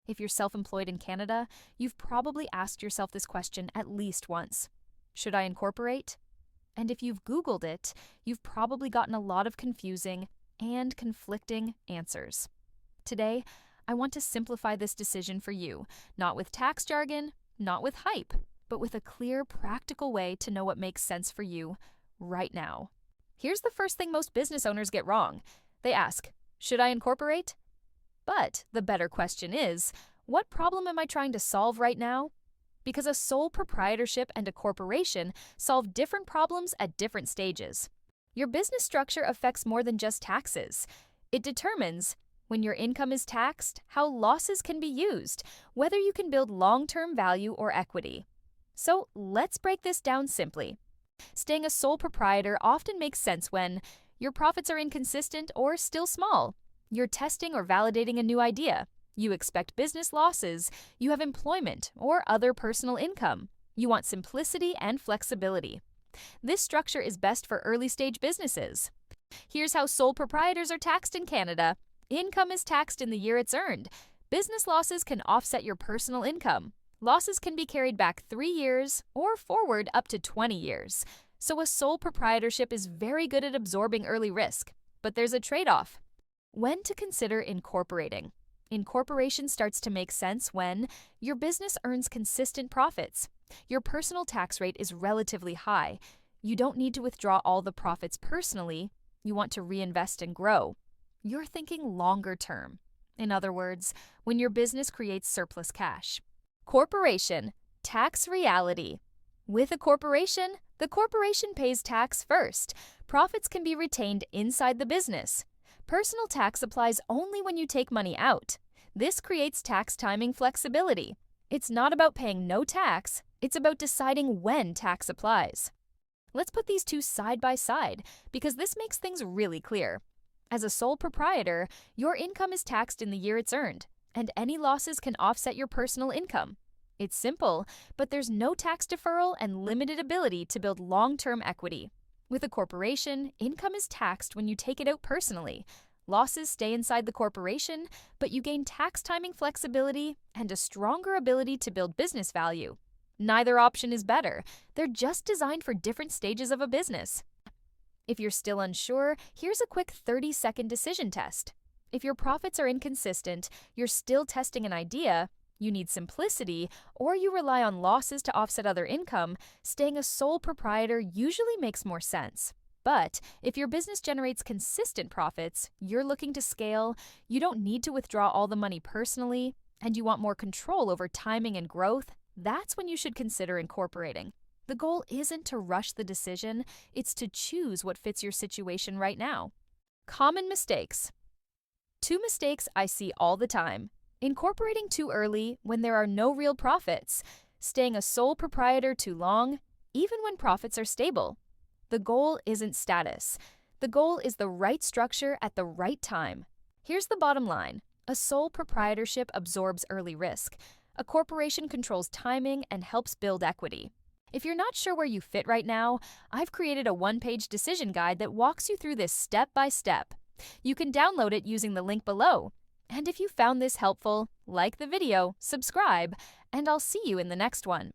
If you're self-employed in Canada, you've probably asked yourself this question at least once. Should I incorporate? And if you've Googled it, you've probably gotten a lot of confusing and conflicting answers. Today, I want to simplify this decision for you, not with tax jargon, not with hype, but with a clear, practical way to know what makes sense for you right now. Here's the first thing most business owners get wrong. They ask, should I incorporate? But the better question is, what problem am I trying to solve right now? Because a sole proprietorship and a corporation solve different problems at different stages. Your business structure affects more than just taxes. It determines, when your income is taxed, how losses can be used, whether you can build long-term value or equity. So let's break this down simply. Staying a sole proprietor often makes sense when your profits are inconsistent or still small. You're testing or validating a new idea. You expect business losses. You have employment or other personal income. You want simplicity and flexibility. This structure is best for early-stage businesses. Here's how sole proprietors are taxed in Canada. Income is taxed in the year it's earned. Business losses can offset your personal income. Losses can be carried back 3 years or forward up to 20 years. So a sole proprietorship is very good at absorbing early risk. But there's a trade-off. When to consider incorporating? Incorporation starts to make sense when your business earns consistent profits. Your personal tax rate is relatively high. You don't need to withdraw all the profits personally. You want to reinvest and grow. You're thinking longer term. In other words, when your business creates surplus cash. Corporation, tax reality. With a corporation, the corporation pays tax first. Profits can be retained inside the business. Personal tax applies only when you take money out. This creates tax timing flexibility. It's not about paying no tax, it's about deciding when tax applies. Let's put these two side by side because this makes things really clear. As a sole proprietor, your income is taxed in the year it's earned, and any losses can offset your personal income. It's simple, but there's no tax deferral and limited ability to build long-term equity. With a corporation, income is taxed when you take it out personally. Losses stay inside the corporation, but you gain tax timing flexibility and a stronger ability to build business value. Neither option is better. They're just designed for different stages of a business. If you're still unsure, here's a quick 30-second decision test. If your profits are inconsistent, you're still testing an idea, you need simplicity, or you rely on losses to offset other income, staying a sole proprietor usually makes more sense. But if your business generates consistent profits, you're looking to scale, you don't need to withdraw all the money personally, and you want more control over timing and growth, that's when you should consider incorporating. The goal isn't to rush the decision, it's to choose what fits your situation right now. Common mistakes. 2 mistakes I see all the time. Incorporating too early when there are no real profits. Staying a sole proprietor too long, even when profits are stable. The goal isn't status. The goal is the right structure at the right time. Here's the bottom line. A sole proprietorship absorbs early risk. A corporation controls timing and helps build equity. If you're not sure where you fit right now, I've created a 1-page decision guide that walks you through this step by step. You can download it using the link below. And if you found this helpful, like the video, subscribe, and I'll see you in the next one.